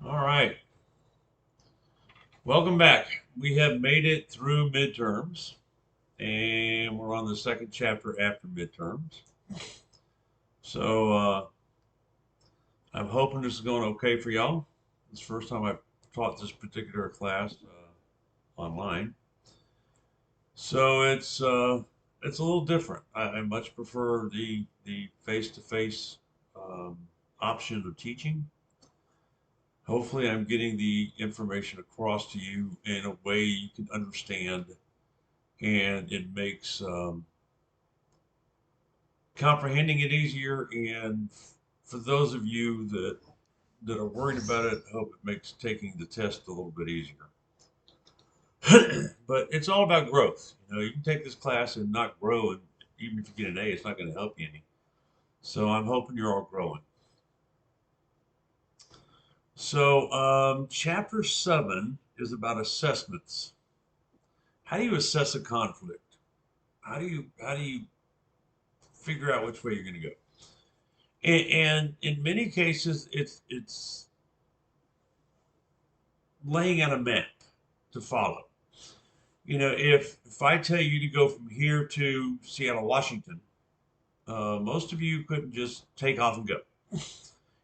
All right. Welcome back. We have made it through midterms, and we're on the second chapter after midterms. So I'm hoping this is going okay for y'all. It's the first time I've taught this particular class online, so it's a little different. I much prefer the face-to-face option of teaching. Hopefully, I'm getting the information across to you in a way you can understand, and it makes comprehending it easier. And for those of you that are worried about it, I hope it makes taking the test a little bit easier. But it's all about growth. You can take this class and not grow, and even if you get an A, it's not going to help you any. So I'm hoping you're all growing. So chapter 7 is about assessments. How do you assess a conflict? How do you figure out which way you're going to go? And in many cases, it's laying out a map to follow. If I tell you to go from here to Seattle, Washington, most of you couldn't just take off and go.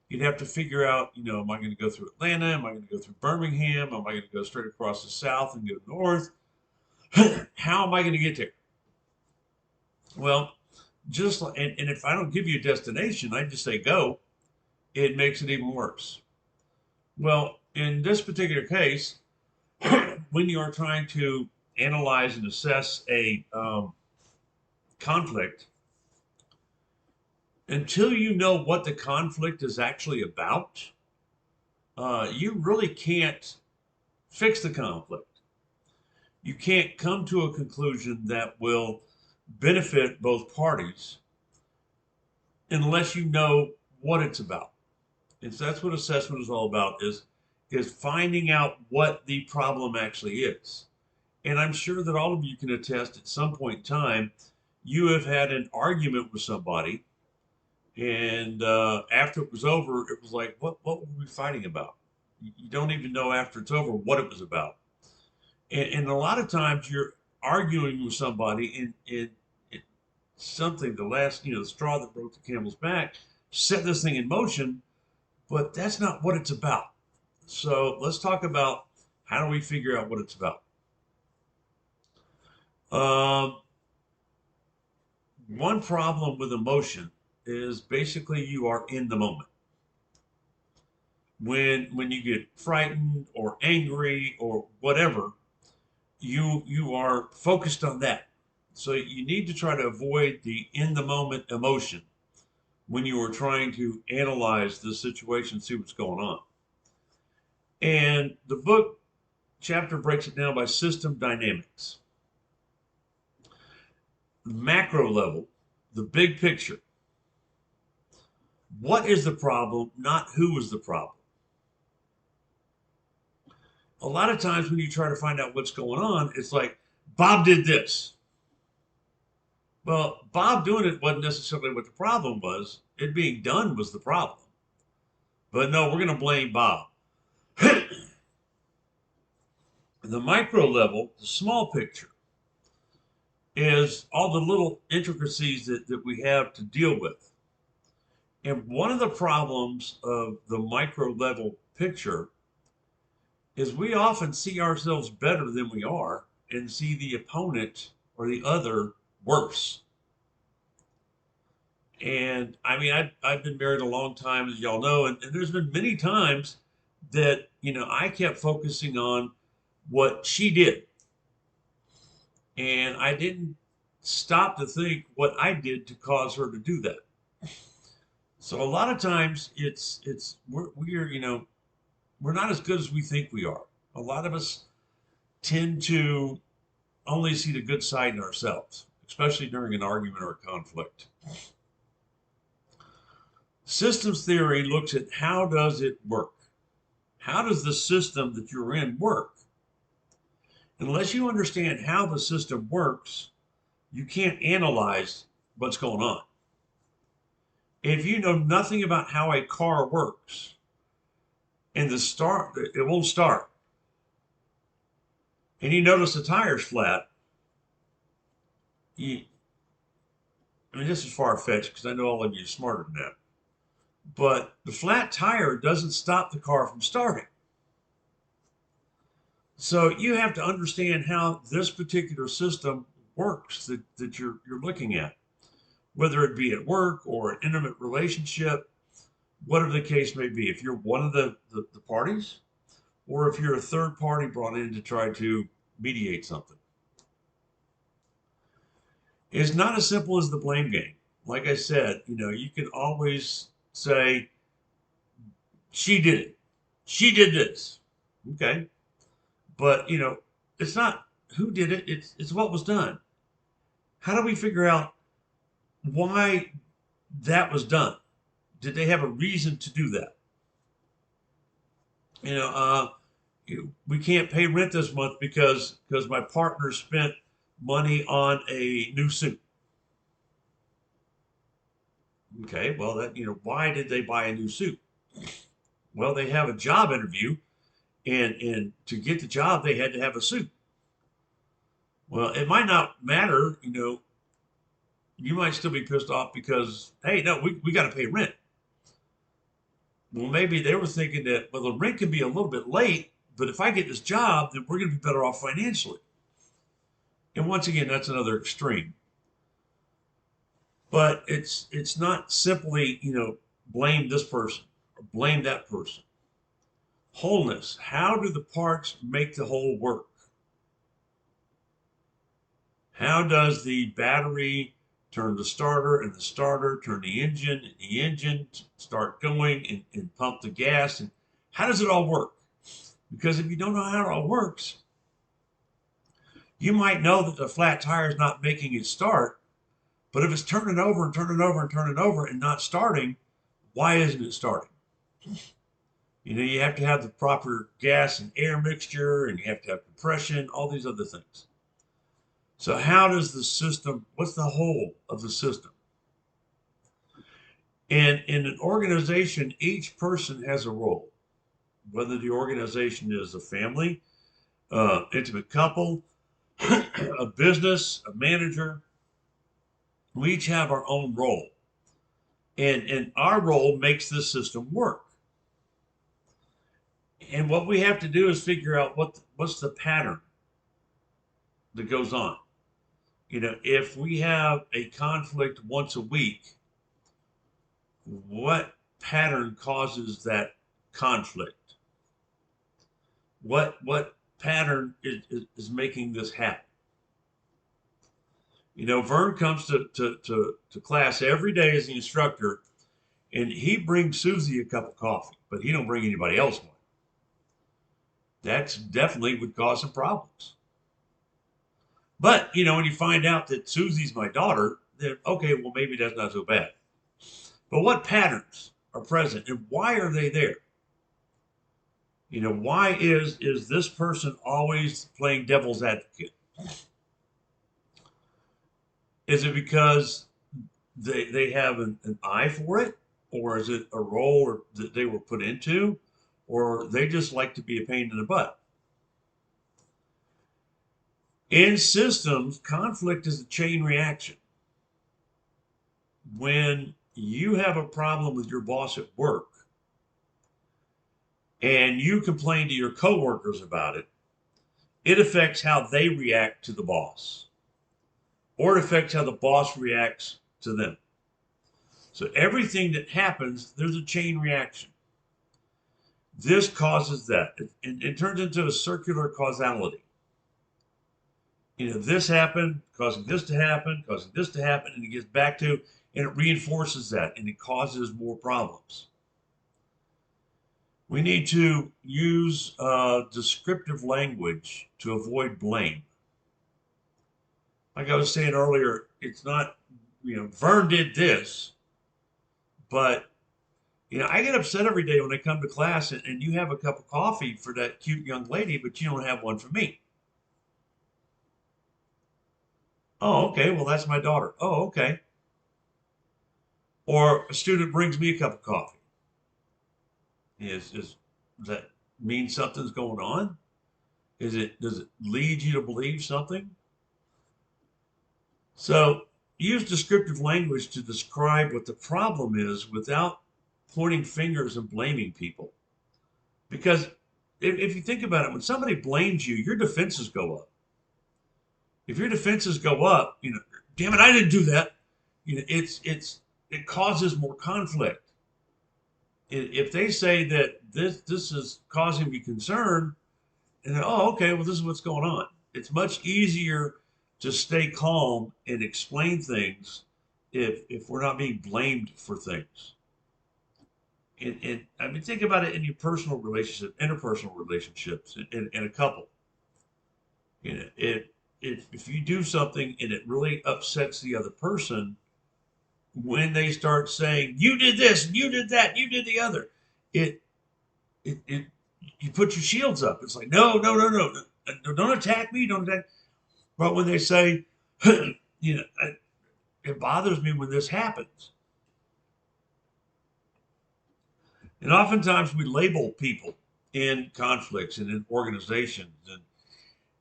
You'd have to figure out, am I going to go through Atlanta? Am I going to go through Birmingham? Am I going to go straight across the south and go north? How am I going to get there? Well, just like, and if I don't give you a destination, I just say go, it makes it even worse. Well, in this particular case, when you are trying to analyze and assess a conflict, until you know what the conflict is actually about, you really can't fix the conflict. You can't come to a conclusion that will benefit both parties unless you know what it's about. And so that's what assessment is all about, is finding out what the problem actually is. And I'm sure that all of you can attest at some point in time, you have had an argument with somebody, and after it was over, it was like, what were we fighting about? You don't even know after it's over what it was about. And a lot of times you're arguing with somebody, and something, the straw that broke the camel's back, set this thing in motion, but that's not what it's about. So let's talk about how do we figure out what it's about. Um, One problem with emotion is basically you are in the moment. When you get frightened or angry or whatever, you are focused on that. So you need to try to avoid the in the moment emotion when you are trying to analyze the situation, see what's going on. And the book chapter breaks it down by system dynamics. The macro level, the big picture. What is the problem, not who is the problem? A lot of times when you try to find out what's going on, it's like, Bob did this. Well, Bob doing it wasn't necessarily what the problem was. It being done was the problem. But no, we're going to blame Bob. The micro level, the small picture, is all the little intricacies that we have to deal with. And one of the problems of the micro level picture is we often see ourselves better than we are and see the opponent or the other worse. And I mean, I've been married a long time, as y'all know, and there's been many times that, I kept focusing on what she did. And I didn't stop to think what I did to cause her to do that. So a lot of times we're not as good as we think we are. A lot of us tend to only see the good side in ourselves, especially during an argument or a conflict. Systems theory looks at how does it work? How does the system that you're in work? Unless you understand how the system works, you can't analyze what's going on. If you know nothing about how a car works, and it won't start. And you notice the tire's flat. You, I mean, this is far fetched because I know all of you are smarter than that. But the flat tire doesn't stop the car from starting. So you have to understand how this particular system works that you're looking at, whether it be at work or an intimate relationship, whatever the case may be. If you're one of the parties, or if you're a third party brought in to try to mediate something. It's not as simple as the blame game. Like I said, you can always say, she did it. She did this. Okay. But, it's not who did it, it's what was done. How do we figure out why that was done? Did they have a reason to do that? We can't pay rent this month because my partner spent money on a new suit. Okay, well, why did they buy a new suit? Well, they have a job interview, and to get the job, they had to have a suit. Well, it might not matter, you might still be pissed off because, hey, no, we got to pay rent. Well, maybe they were thinking that, well, the rent can be a little bit late, but if I get this job, then we're going to be better off financially. And once again, that's another extreme. But it's not simply, blame this person or blame that person. Wholeness. How do the parts make the whole work? How does the battery turn the starter and the starter turn the engine and the engine start going and pump the gas? And how does it all work? Because if you don't know how it all works, you might know that the flat tire is not making it start, but if it's turning over and turning over and turning over and not starting, why isn't it starting? You have to have the proper gas and air mixture, and you have to have compression, all these other things. So how does the system, what's the whole of the system? And in an organization, each person has a role, whether the organization is a family, intimate couple, a business, a manager. We each have our own role. And our role makes this system work. And what we have to do is figure out what's the pattern that goes on. If we have a conflict once a week, what pattern causes that conflict? What pattern is making this happen? Vern comes to class every day as the instructor, and he brings Susie a cup of coffee, but he don't bring anybody else one. That's definitely would cause some problems. But, when you find out that Susie's my daughter, then okay, well, maybe that's not so bad. But what patterns are present and why are they there? Why is this person always playing devil's advocate? Is it because they have an eye for it? Or is it a role that they were put into? Or they just like to be a pain in the butt? In systems, conflict is a chain reaction. When you have a problem with your boss at work and you complain to your coworkers about it, it affects how they react to the boss, or it affects how the boss reacts to them. So everything that happens, there's a chain reaction. This causes that. It turns into a circular causality. This happened, causing this to happen, causing this to happen, and it gets back to, and it reinforces that, and it causes more problems. We need to use descriptive language to avoid blame. Like I was saying earlier, it's not, Vern did this, but, I get upset every day when I come to class and you have a cup of coffee for that cute young lady, but you don't have one for me. Oh, okay, well, that's my daughter. Oh, okay. Or a student brings me a cup of coffee. Is Does that mean something's going on? Does it lead you to believe something? So use descriptive language to describe what the problem is without pointing fingers and blaming people. Because if you think about it, when somebody blames you, your defenses go up. If your defenses go up, damn it, I didn't do that. It causes more conflict. If they say that this is causing me concern, and then, oh, okay, well, this is what's going on. It's much easier to stay calm and explain things if we're not being blamed for things. And I mean, think about it in your personal relationship, interpersonal relationships, in a couple. If you do something and it really upsets the other person, when they start saying you did this, and you did that, you did the other, it it you put your shields up. It's like no, no, no, no, no, don't attack me, don't attack. But when they say, you know, it bothers me when this happens. And oftentimes we label people in conflicts and in organizations,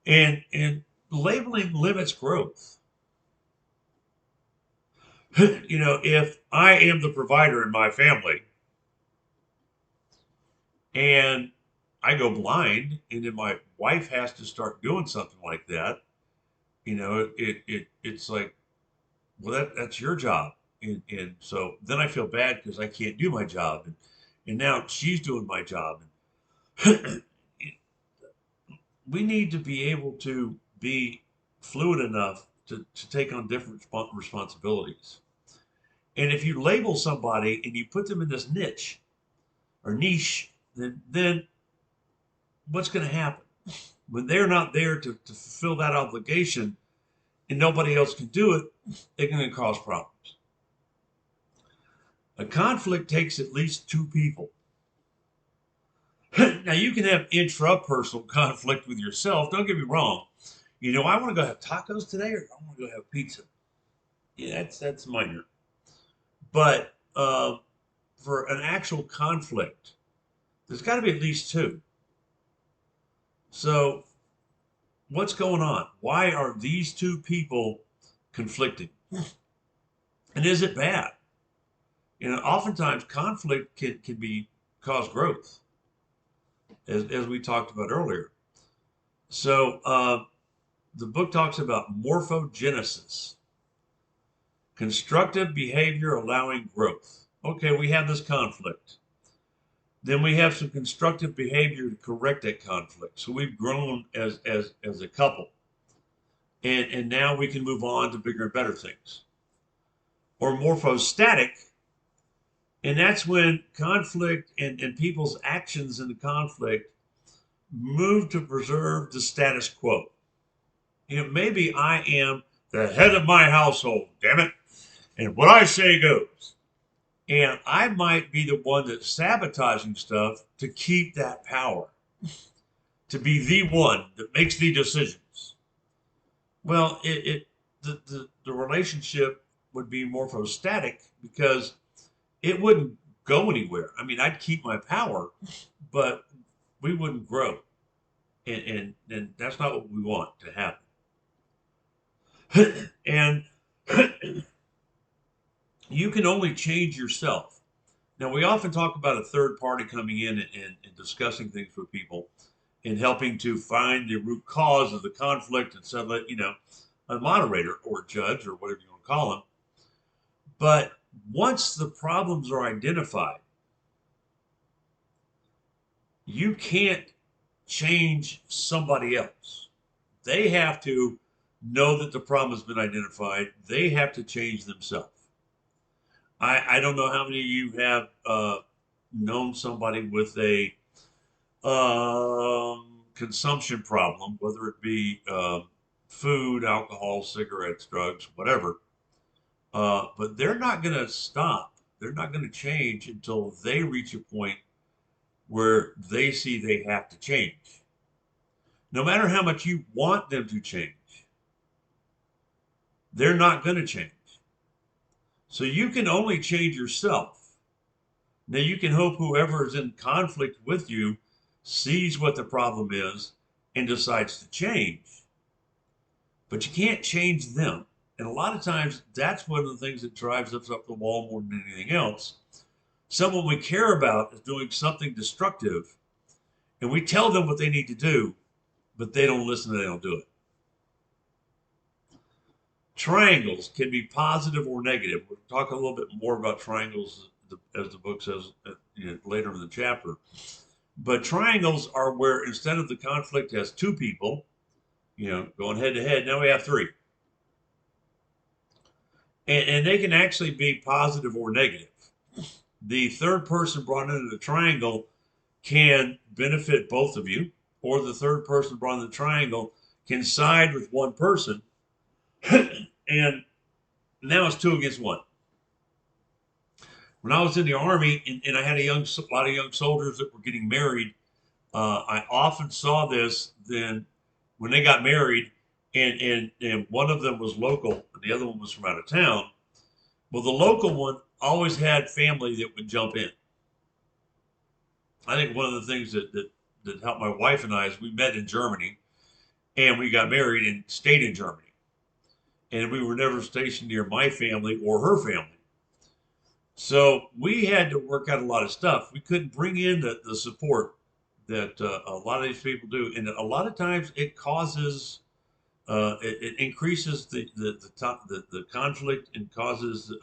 and labeling limits growth. If I am the provider in my family and I go blind, and then my wife has to start doing something like that, it's like, well, that's your job, and so then I feel bad because I can't do my job, and now she's doing my job. We need to be able to be fluid enough to take on different responsibilities. And if you label somebody and you put them in this niche or niche, then what's going to happen? When they're not there to fulfill that obligation and nobody else can do it, they're going to cause problems. A conflict takes at least two people. Now, you can have intrapersonal conflict with yourself. Don't get me wrong. I want to go have tacos today, or I want to go have pizza. Yeah, that's minor. But for an actual conflict, there's got to be at least two. So, what's going on? Why are these two people conflicting? And is it bad? Oftentimes conflict can be cause growth, as we talked about earlier. So, the book talks about morphogenesis, constructive behavior allowing growth. Okay, we have this conflict. Then we have some constructive behavior to correct that conflict. So we've grown as a couple. And now we can move on to bigger and better things. Or morphostatic, and that's when conflict and people's actions in the conflict move to preserve the status quo. Maybe I am the head of my household, damn it, and what I say goes. And I might be the one that's sabotaging stuff to keep that power, to be the one that makes the decisions. Well, the relationship would be morphostatic because it wouldn't go anywhere. I mean, I'd keep my power, but we wouldn't grow. And that's not what we want to happen. And you can only change yourself. Now, we often talk about a third party coming in and discussing things with people and helping to find the root cause of the conflict and settle it, a moderator or a judge or whatever you want to call them. But once the problems are identified, you can't change somebody else. They have to know that the problem has been identified. They have to change themselves. I don't know how many of you have known somebody with a consumption problem, whether it be food, alcohol, cigarettes, drugs, whatever. But they're not going to stop. They're not going to change until they reach a point where they see they have to change. No matter how much you want them to change, they're not going to change. So you can only change yourself. Now you can hope whoever is in conflict with you sees what the problem is, and decides to change. But you can't change them. And a lot of times, that's one of the things that drives us up the wall more than anything else. Someone we care about is doing something destructive, and we tell them what they need to do, but they don't listen and they don't do it. Triangles can be positive or negative. We'll talk a little bit more about triangles as the book says later in the chapter. But triangles are where instead of the conflict has two people, going head to head, now we have three. And they can actually be positive or negative. The third person brought into the triangle can benefit both of you, or the third person brought in the triangle can side with one person, and now it's 2 against 1. When I was in the Army and I had a lot of young soldiers that were getting married, I often saw this then when they got married, and one of them was local and the other one was from out of town. Well, the local one always had family that would jump in. I think one of the things that helped my wife and I is we met in Germany and we got married and stayed in Germany. And we were never stationed near my family or her family. So we had to work out a lot of stuff. We couldn't bring in the support that a lot of these people do. And a lot of times it causes, it increases the conflict and causes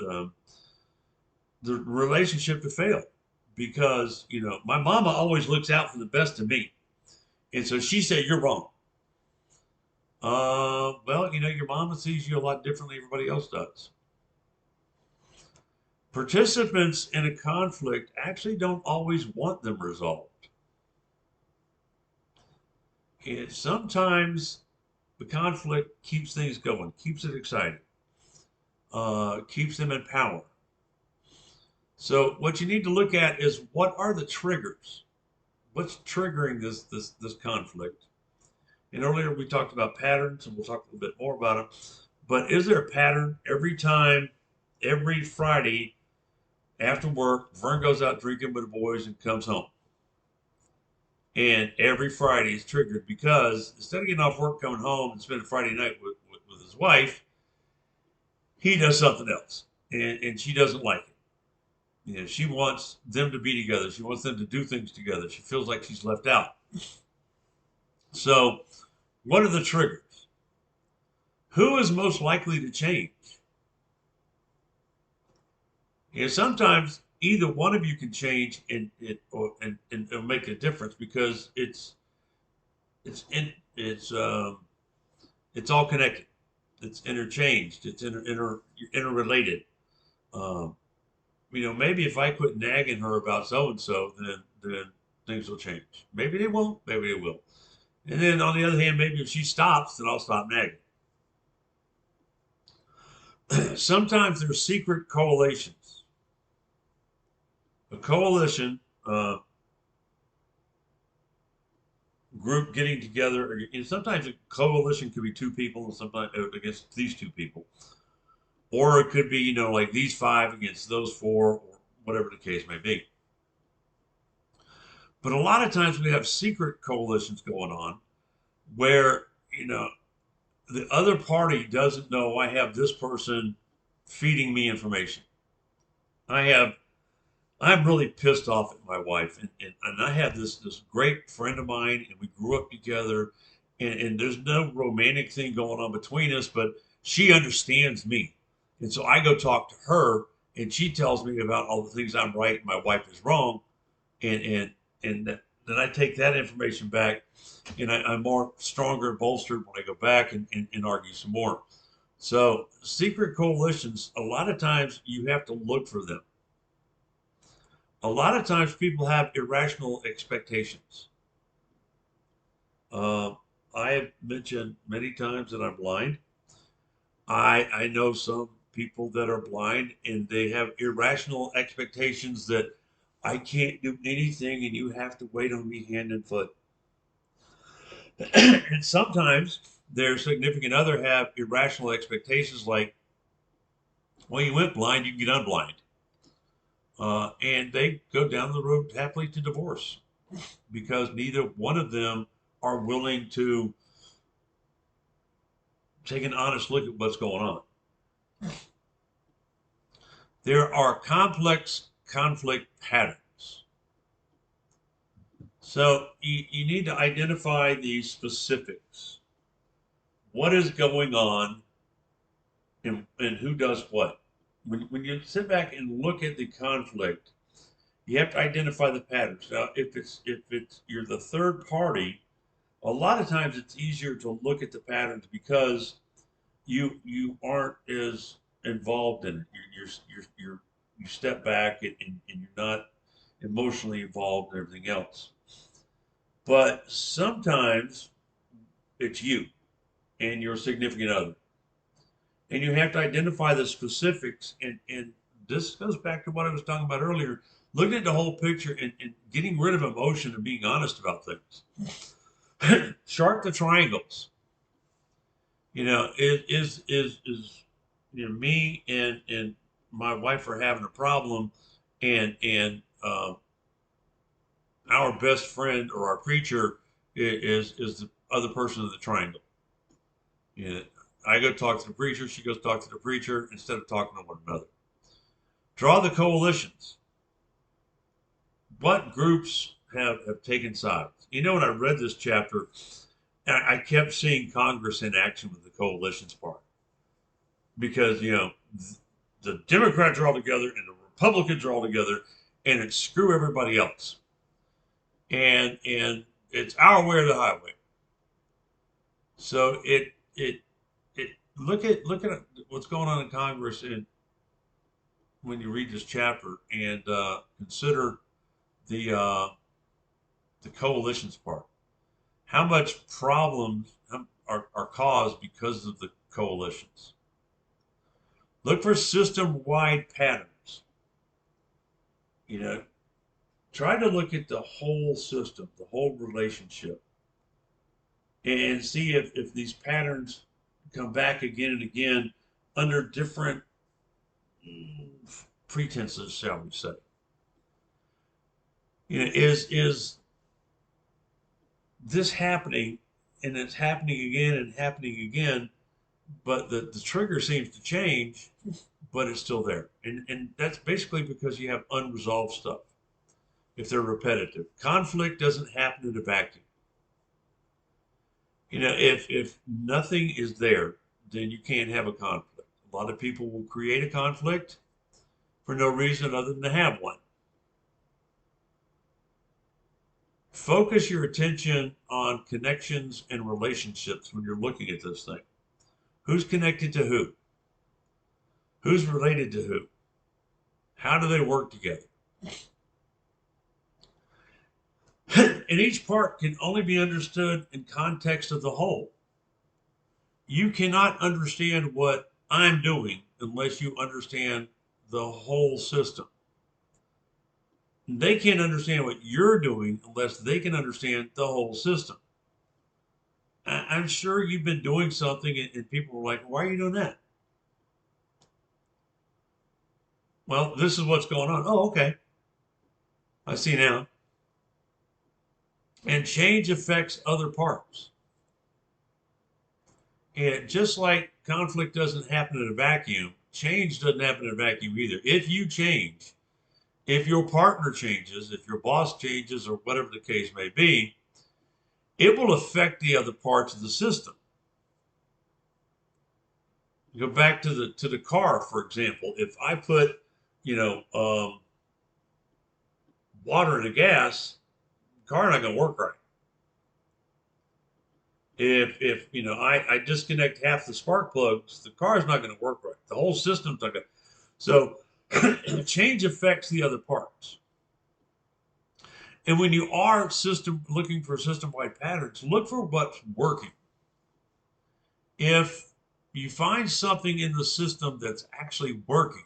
the relationship to fail. Because, my mama always looks out for the best of me. And so she said, you're wrong. Well, your mama sees you a lot differently than everybody else does. Participants in a conflict actually don't always want them resolved. And sometimes the conflict keeps things going, keeps it exciting, keeps them in power. So what you need to look at is what are the triggers? What's triggering this conflict? And earlier we talked about patterns, and we'll talk a little bit more about them. But is there a pattern every Friday after work, Vern goes out drinking with the boys and comes home? And every Friday is triggered because instead of getting off work, coming home and spending Friday night with his wife, he does something else. And she doesn't like it. She wants them to be together. She wants them to do things together. She feels like she's left out. So, what are the triggers? Who is most likely to change? Sometimes either one of you can change and it'll make a difference because it's all connected. It's interchanged. It's interrelated. Maybe if I quit nagging her about so and so, then things will change. Maybe they won't. Maybe they will. And then on the other hand, maybe if she stops, then I'll stop nagging. Sometimes there's secret coalitions. A coalition group getting together. Sometimes a coalition could be two people, and sometimes against these two people, or it could be like these 5 against those 4, or whatever the case may be. But a lot of times we have secret coalitions going on where the other party doesn't know I have this person feeding me information. I'm really pissed off at my wife, and I have this great friend of mine, and we grew up together, and there's no romantic thing going on between us, but she understands me. And so I go talk to her, and she tells me about all the things I'm right and my wife is wrong, and then I take that information back, and I'm more stronger and bolstered when I go back and argue some more. So secret coalitions, a lot of times you have to look for them. A lot of times people have irrational expectations. I have mentioned many times that I'm blind. I know some people that are blind and they have irrational expectations that I can't do anything and you have to wait on me hand and foot. And sometimes their significant other have irrational expectations like, well, you went blind, you can get unblind. And they go down the road happily to divorce. because neither one of them are willing to take an honest look at what's going on. There are complex conflict patterns. So you need to identify the specifics. What is going on and who does what? When you sit back and look at the conflict, you have to identify the patterns. Now, if it's you're the third party, a lot of times it's easier to look at the patterns because you aren't as involved in it. You step back and you're not emotionally involved in everything else. But sometimes it's you and your significant other. And you have to identify the specifics. And this goes back to what I was talking about earlier. Looking at the whole picture and getting rid of emotion and being honest about things. Chart the triangles. Is me and my wife are having a problem, and our best friend or our preacher is the other person in the triangle. I go talk to the preacher, she goes talk to the preacher instead of talking to one another. Draw the coalitions. What groups have taken sides? When I read this chapter, I kept seeing Congress in action with the coalitions part because the Democrats are all together and the Republicans are all together, and it's screw everybody else, and it's our way or the highway. So it look at what's going on in Congress, and when you read this chapter and consider the coalitions part, how much problems are caused because of the coalitions. Look for system-wide patterns. Try to look at the whole system, the whole relationship, and see if these patterns come back again and again under different pretenses, shall we say. Is this happening, and it's happening again and happening again, but the trigger seems to change, but it's still there. And that's basically because you have unresolved stuff. If they're repetitive, conflict doesn't happen in a vacuum. If nothing is there, then you can't have a conflict. A lot of people will create a conflict for no reason other than to have one. Focus your attention on connections and relationships when you're looking at this thing. Who's connected to who? Who's related to who? How do they work together? And each part can only be understood in context of the whole. You cannot understand what I'm doing unless you understand the whole system. They can't understand what you're doing unless they can understand the whole system. I'm sure you've been doing something and people are like, why are you doing that? Well, this is what's going on. Oh, okay. I see now. And change affects other parts. And just like conflict doesn't happen in a vacuum, change doesn't happen in a vacuum either. If you change, if your partner changes, if your boss changes, or whatever the case may be, it will affect the other parts of the system. Go back to the car, for example. If I put, water in the gas, the car not going to work right. If I disconnect half the spark plugs, the car is not going to work right. The whole system's not going to. So change affects the other parts. And when you are looking for system-wide patterns, look for what's working. If you find something in the system that's actually working,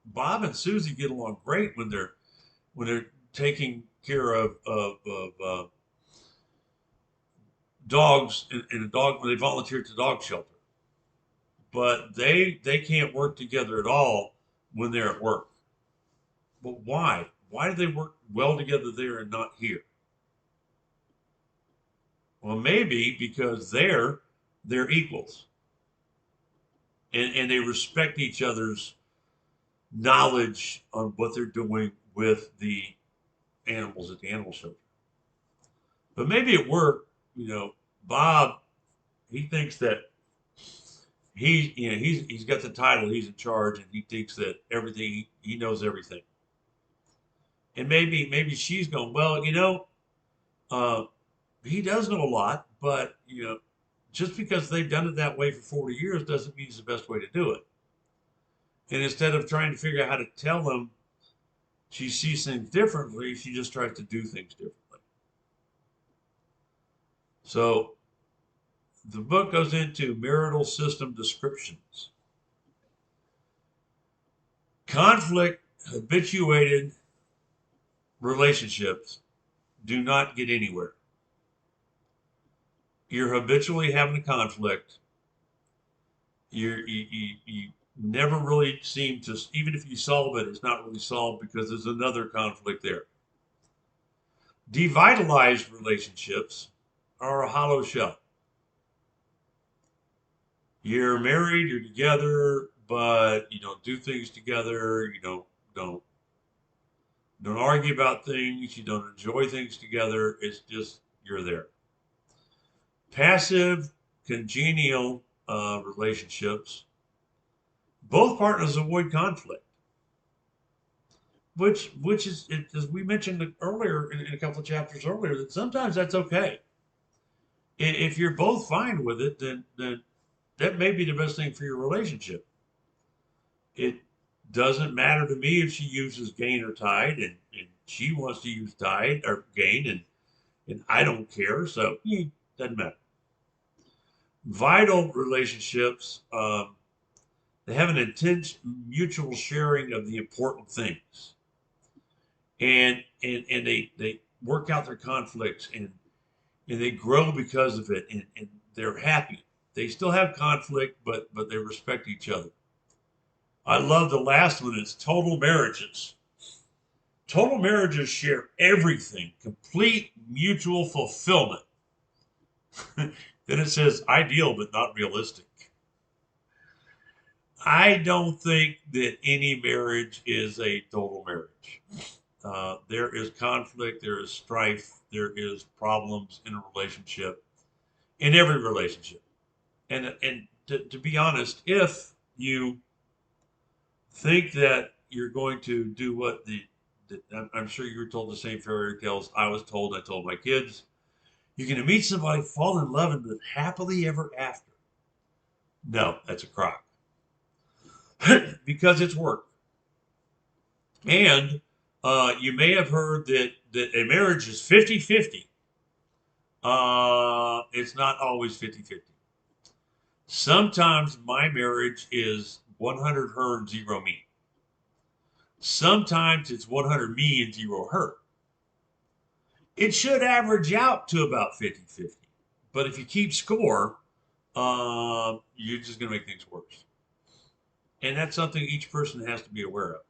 Bob and Susie get along great when they're taking care of dogs in a dog when they volunteer at the dog shelter. But they can't work together at all when they're at work. But why? why do they work well together there and not here? Well, maybe because they're equals, and they respect each other's knowledge on what they're doing with the animals at the animal shelter. But maybe at work, Bob, he thinks that he's got the title, he's in charge, and he thinks that everything he knows everything. And maybe she's going, well, uh, he does know a lot, but just because they've done it that way for 40 years doesn't mean it's the best way to do it. And instead of trying to figure out how to tell them she sees things differently, she just tries to do things differently. So the book goes into marital system descriptions. Conflict habituated relationships do not get anywhere. You're habitually having a conflict. You never really seem to, even if you solve it, it's not really solved because there's another conflict there. Devitalized relationships are a hollow shell. You're married, you're together, but you don't do things together. You don't argue about things. You don't enjoy things together. It's just you're there. Passive, congenial relationships. Both partners avoid conflict, which is, as we mentioned earlier in a couple of chapters earlier, that sometimes that's okay. If you're both fine with it, then that may be the best thing for your relationship. It doesn't matter to me if she uses gain or tide, and she wants to use tide or gain, and I don't care, so doesn't matter. Vital relationships, they have an intense mutual sharing of the important things, and they work out their conflicts, and they grow because of it, and they're happy. They still have conflict, but they respect each other. I love the last one. It's total marriages. Total marriages share everything, complete mutual fulfillment. Then it says ideal but not realistic. I don't think that any marriage is a total marriage. There is conflict, there is strife, there is problems in a relationship, in every relationship. And to be honest, if you think that you're going to do what I'm sure you were told the same fairy tales I was told, I told my kids, you're going to meet somebody, fall in love, and live happily ever after. No, that's a crock. Because it's work. And you may have heard that a marriage is 50-50. It's not always 50-50. Sometimes my marriage is 100 her and 0 me. Sometimes it's 100 me and 0 her. It should average out to about 50-50. But if you keep score, you're just going to make things worse. And that's something each person has to be aware of.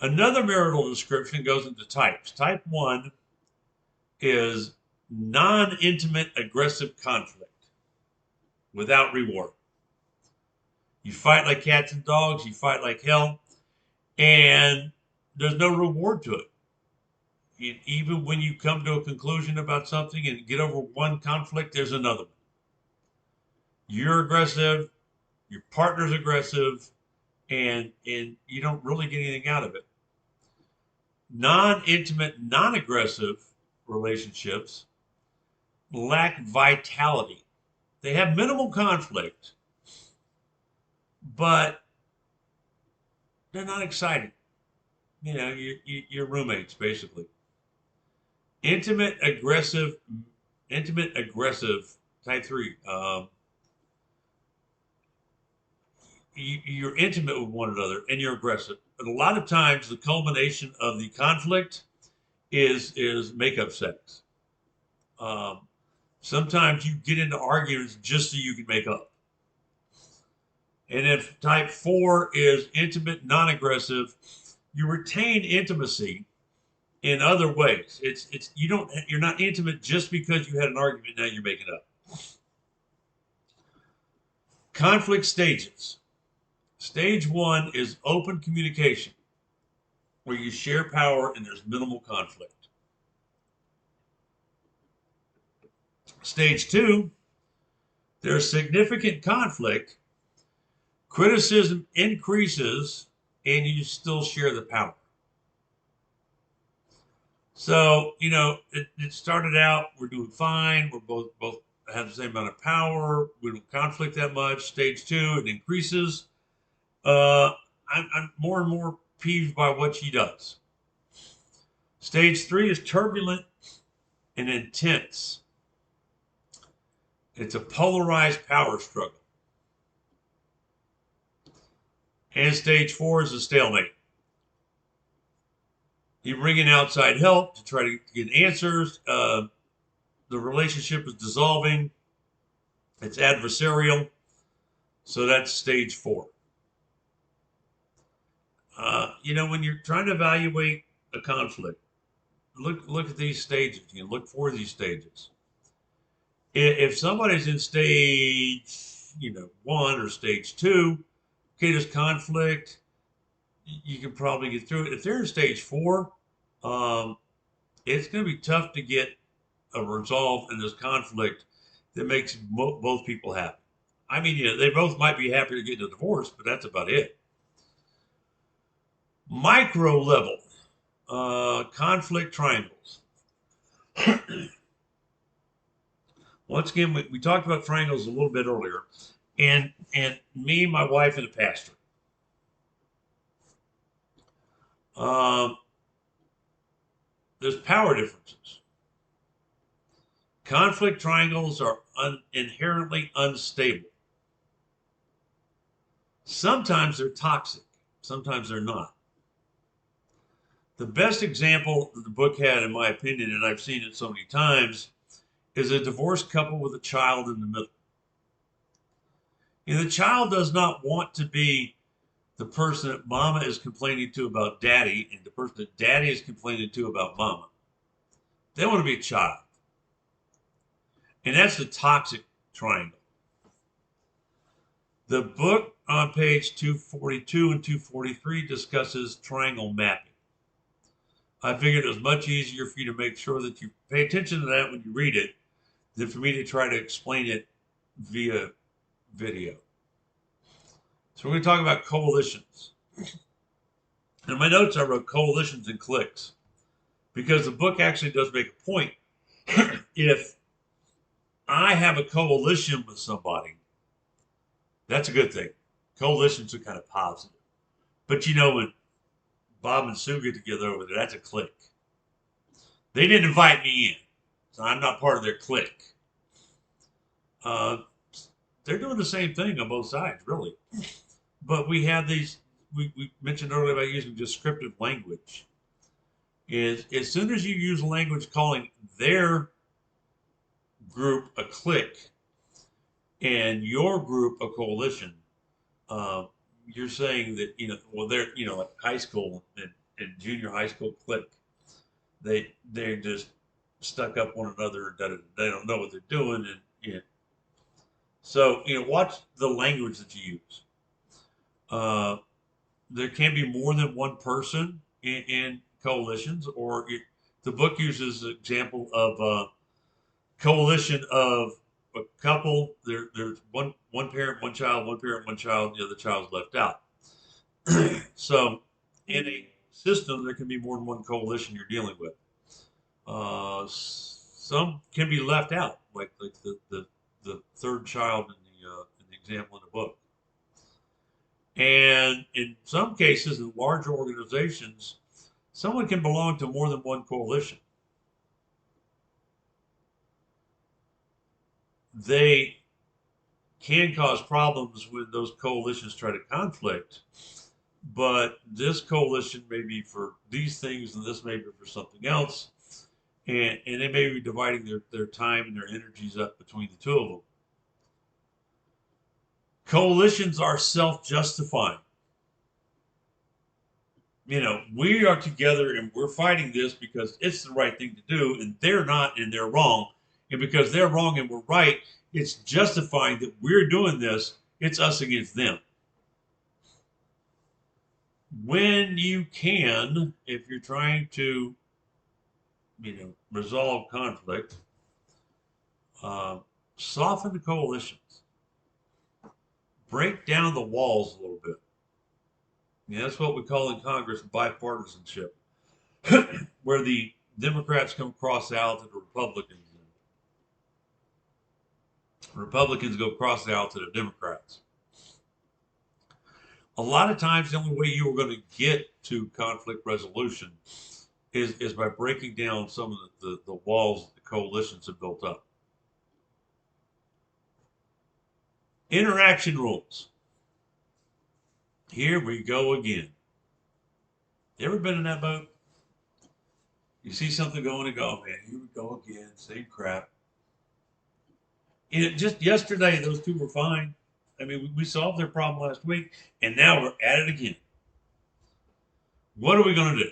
Another marital description goes into types. Type 1 is non-intimate aggressive conflict without reward. You fight like cats and dogs, you fight like hell, and there's no reward to it. Even when you come to a conclusion about something and get over one conflict, there's another one. You're aggressive, your partner's aggressive, and you don't really get anything out of it. Non-intimate, non-aggressive relationships lack vitality. They have minimal conflict, but they're not exciting. You're roommates, basically. Intimate, aggressive, type 3. You're intimate with one another and you're aggressive. And a lot of times the culmination of the conflict is makeup sex. Sometimes you get into arguments just so you can make up. And if type 4 is intimate, non-aggressive, You retain intimacy in other ways. You're not intimate just because you had an argument. Now you're making up. Conflict stages. Stage one is open communication, where you share power and there's minimal conflict. Stage two, there's significant conflict, criticism increases, and you still share the power. So, it started out, we're doing fine, we're both have the same amount of power, we don't conflict that much. Stage two, it increases. I'm more and more peeved by what she does. Stage three is turbulent and intense. It's a polarized power struggle. And stage four is a stalemate. You bring in outside help to try to get answers. The relationship is dissolving. It's adversarial. So that's stage four. When you're trying to evaluate a conflict, look at these stages. Look for these stages. If somebody's in stage, one or stage two, okay, there's conflict. You can probably get through it. If they're in stage four, it's going to be tough to get a resolve in this conflict that makes both people happy. I mean, they both might be happy to get a divorce, but that's about it. Micro level conflict triangles. Once again, we talked about triangles a little bit earlier, and me, my wife, and a pastor. There's power differences. Conflict triangles are inherently unstable. Sometimes they're toxic. Sometimes they're not. The best example that the book had, in my opinion, and I've seen it so many times, is a divorced couple with a child in the middle. And the child does not want to be the person that mama is complaining to about daddy and the person that daddy is complaining to about mama. They want to be a child. And that's the toxic triangle. The book on page 242 and 243 discusses triangle mapping. I figured it was much easier for you to make sure that you pay attention to that when you read it than for me to try to explain it via video. So we're going to talk about coalitions. In my notes, I wrote coalitions and cliques because the book actually does make a point. If I have a coalition with somebody, that's a good thing. Coalitions are kind of positive. But when Bob and Sue get together over there, that's a clique. They didn't invite me in, so I'm not part of their clique. They're doing the same thing on both sides, really. But we have these, we mentioned earlier about using descriptive language. As soon as you use language calling their group a clique and your group a coalition, you're saying that, they're, like high school and junior high school clique, they're just stuck up one another. They don't know what they're doing. And so, watch the language that you use. There can be more than one person in coalitions, or the book uses an example of a coalition of a couple. There's one parent, one child, one parent, one child, the other child's left out. So in a system, there can be more than one coalition you're dealing with. Some can be left out, like the third child in the example in the book. And in some cases, in larger organizations, someone can belong to more than one coalition. They can cause problems when those coalitions try to conflict, but this coalition may be for these things and this may be for something else. And they may be dividing their time and their energies up between the two of them. Coalitions are self-justifying. we are together and we're fighting this because it's the right thing to do, and they're not and they're wrong. And because they're wrong and we're right, it's justifying that we're doing this. It's us against them. When you can, if you're trying to, resolve conflict, uh, soften the coalitions, break down the walls a little bit. That's what we call in Congress bipartisanship, where the Democrats come cross out to the Republicans, and Republicans go cross out to the Democrats. A lot of times, the only way you are going to get to conflict resolution is by breaking down some of the walls the coalitions have built up. Interaction rules. Here we go again. You ever been in that boat? You see something going and go, oh, man, here we go again, same crap. And just yesterday, those two were fine. I mean, we solved their problem last week, and now we're at it again. What are we going to do?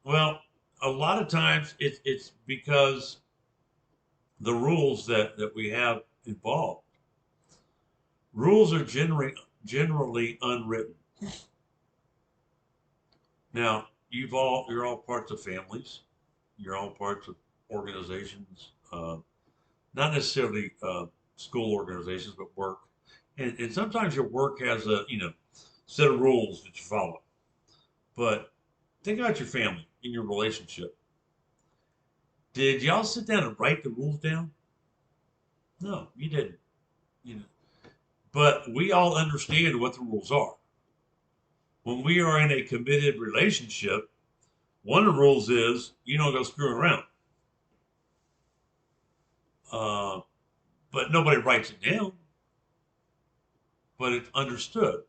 Well, a lot of times it's because the rules that we have involved. Rules are generally unwritten. Now, you're all parts of families. You're all parts of organizations, not necessarily school organizations, but work. And sometimes your work has a set of rules that you follow. But think about your family in your relationship. Did y'all sit down and write the rules down? No, you didn't. You know, but we all understand what the rules are. When we are in a committed relationship, one of the rules is you don't go screwing around. Uh, but nobody writes it down. But it's understood.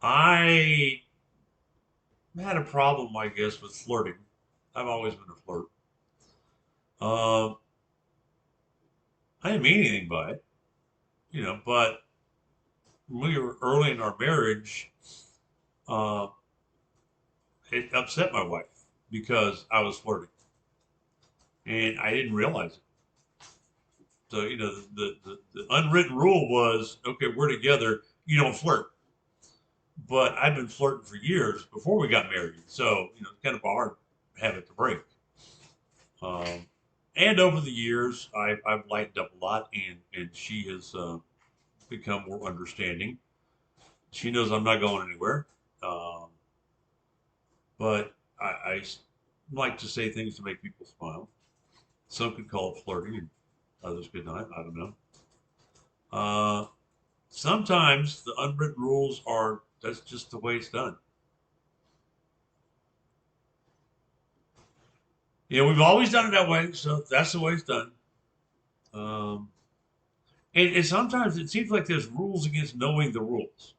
I had a problem, I guess, with flirting. I've always been a flirt. Uh, I didn't mean anything by it, but when we were early in our marriage, uh, it upset my wife because I was flirting, and I didn't realize it. So, the unwritten rule was, okay, we're together, you don't flirt. But I've been flirting for years before we got married, so it's kind of a hard habit to break. Um, and over the years, I've lightened up a lot, and she has become more understanding. She knows I'm not going anywhere, um, but I like to say things to make people smile. Some could call it flirting, and others could not. I don't know. Uh, Sometimes the unwritten rules are that's just the way it's done. We've always done it that way, so that's the way it's done. Um, and sometimes it seems like there's rules against knowing the rules.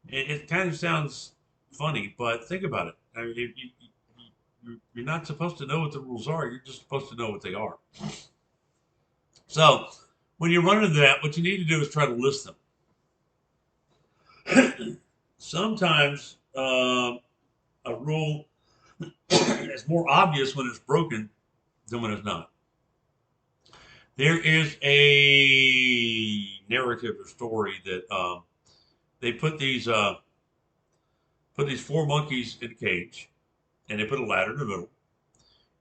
It kind of sounds funny, but think about it. I mean, you're not supposed to know what the rules are. You're just supposed to know what they are. So when you run into that, what you need to do is try to list them. Sometimes a rule is more obvious when it's broken than when it's not. There is a narrative or story that they put these four monkeys in a cage, and they put a ladder in the middle,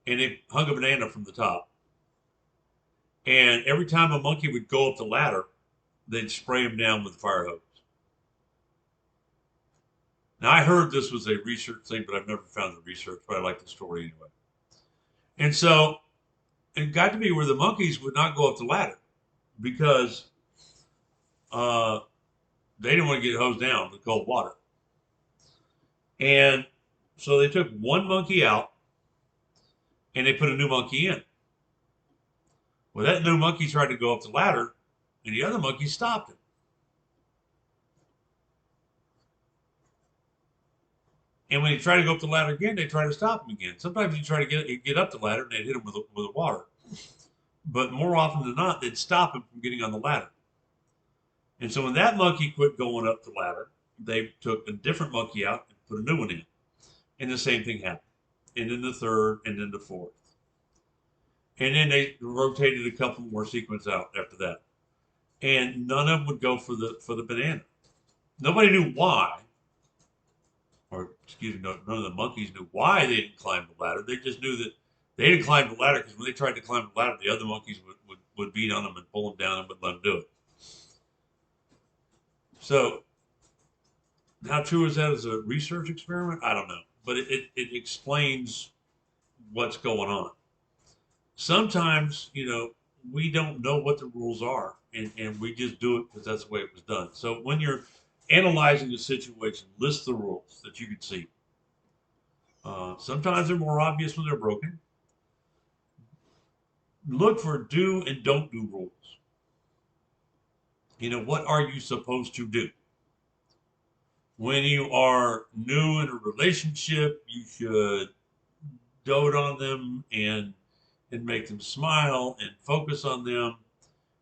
and they hung a banana from the top. And every time a monkey would go up the ladder, they'd spray him down with a fire hose. Now, I heard this was a research thing, but I've never found the research, but I like the story anyway. And so it got to be where the monkeys would not go up the ladder because uh, they didn't want to get hosed down with cold water. And so they took one monkey out and they put a new monkey in. Well, that new monkey tried to go up the ladder, and the other monkey stopped him. And when he tried to go up the ladder again, they tried to stop him again. Sometimes he tried to get up the ladder, and they'd hit him with the water. But more often than not, they'd stop him from getting on the ladder. And so when that monkey quit going up the ladder, they took a different monkey out and put a new one in. And the same thing happened. And then the third, and then the fourth. And then they rotated a couple more sequences out after that. And none of them would go for the banana. Nobody knew why, or excuse me, none of the monkeys knew why they didn't climb the ladder. They just knew that they didn't climb the ladder because when they tried to climb the ladder, the other monkeys would beat on them and pull them down and wouldn't let them do it. So how true is that as a research experiment? I don't know. But it explains what's going on. Sometimes, we don't know what the rules are, and we just do it because that's the way it was done. So when you're analyzing a situation, list the rules that you can see. Sometimes they're more obvious when they're broken. Look for do and don't do rules. What are you supposed to do? When you are new in a relationship, you should dote on them and make them smile and focus on them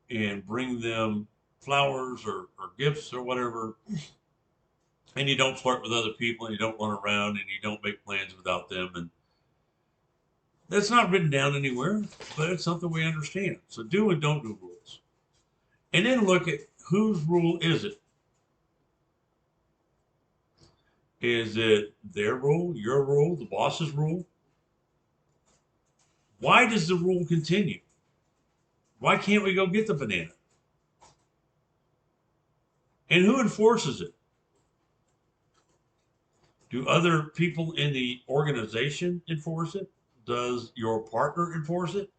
and bring them flowers or gifts or whatever. And you don't flirt with other people and you don't run around and you don't make plans without them. And that's not written down anywhere, but it's something we understand. So do and don't do rules. And then look at whose rule is it? Is it their rule, your rule, the boss's rule? Why does the rule continue? Why can't we go get the banana? And who enforces it? Do other people in the organization enforce it? Does your partner enforce it?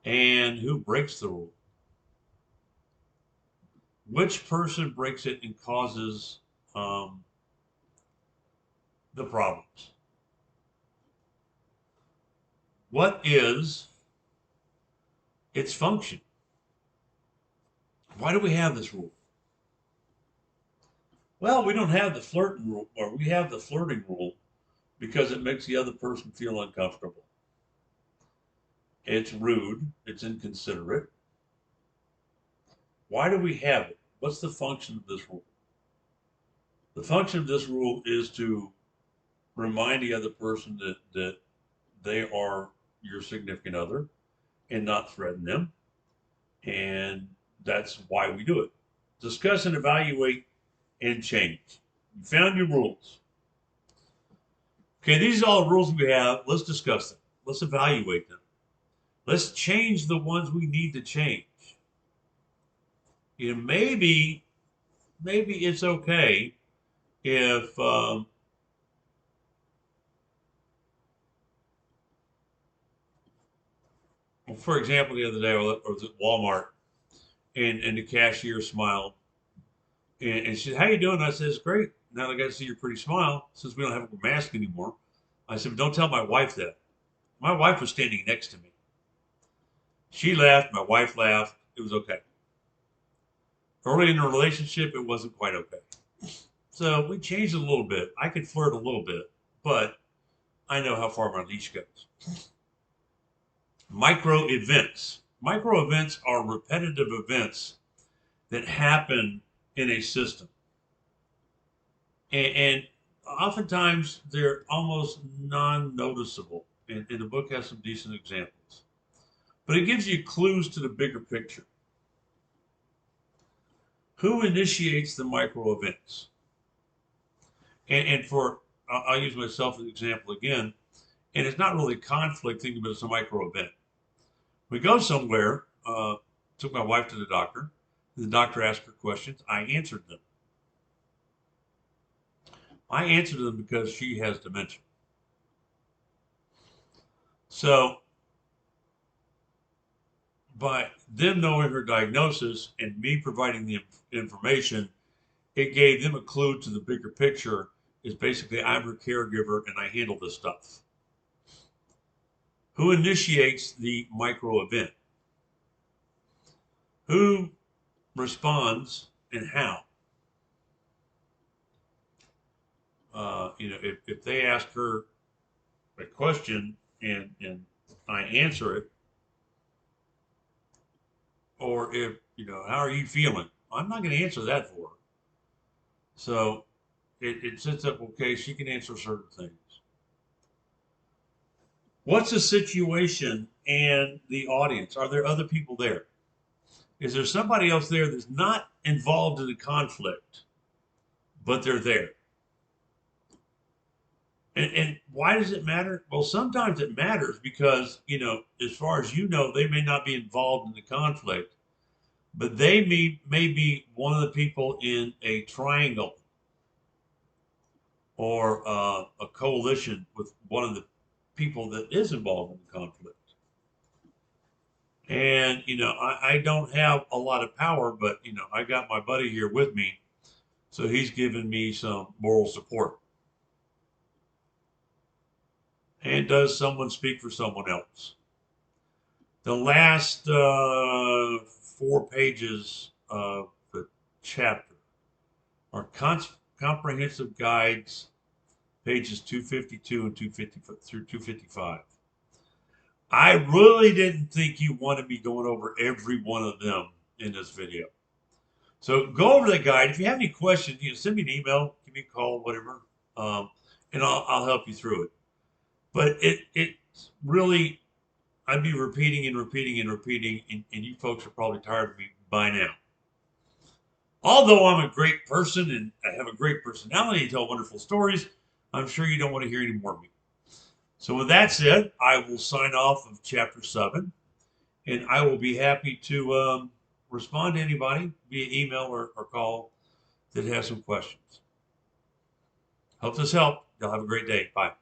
And who breaks the rule? Which person breaks it and causes the problems? What is its function? Why do we have this rule? Well, we don't have the flirting rule, or we have the flirting rule because it makes the other person feel uncomfortable. It's rude. It's inconsiderate. Why do we have it? What's the function of this rule? The function of this rule is to remind the other person that they are your significant other and not threaten them. And that's why we do it. Discuss and evaluate and change. You found your rules. Okay, these are all the rules we have. Let's discuss them. Let's evaluate them. Let's change the ones we need to change. Maybe it's okay if for example, the other day I was at Walmart and the cashier smiled and she said, "How you doing?" I said, "It's great. Now I got to see your pretty smile since we don't have a mask anymore." I said, "But don't tell my wife that." My wife was standing next to me. She laughed. My wife laughed. It was okay. Early in the relationship, it wasn't quite okay. So we changed a little bit. I could flirt a little bit, but I know how far my leash goes. Micro events. Micro events are repetitive events that happen in a system. And oftentimes they're almost non-noticeable. And the book has some decent examples. But it gives you clues to the bigger picture. Who initiates the micro events? And I'll use myself as an example again, and it's not really conflicting, but it's a micro event. We go somewhere, took my wife to the doctor. The doctor asked her questions. I answered them. I answered them because she has dementia. So by them knowing her diagnosis and me providing the information, it gave them a clue to the bigger picture is basically I'm her caregiver and I handle this stuff. Who initiates the micro event? Who responds and how? If they ask her a question and I answer it, or if, how are you feeling? I'm not going to answer that for her. So it sets up, okay, she can answer certain things. What's the situation and the audience? Are there other people there? Is there somebody else there that's not involved in the conflict, but they're there? And why does it matter? Well, sometimes it matters because, as far as you know, they may not be involved in the conflict, but they may be one of the people in a triangle or a coalition with one of the people that is involved in the conflict. And, I don't have a lot of power, but, I got my buddy here with me. So he's given me some moral support. And does someone speak for someone else? The last 4 pages of the chapter are comprehensive guides, pages 252 and 250 through 255. I really didn't think you wanted me going over every one of them in this video. So go over the guide. If you have any questions, send me an email, give me a call, whatever, and I'll help you through it. But it's really, I'd be repeating and repeating and repeating, and you folks are probably tired of me by now. Although I'm a great person and I have a great personality and tell wonderful stories, I'm sure you don't want to hear any more of me. So with that said, I will sign off of chapter 7, and I will be happy to respond to anybody via email or call that has some questions. Hope this helped. Y'all have a great day. Bye.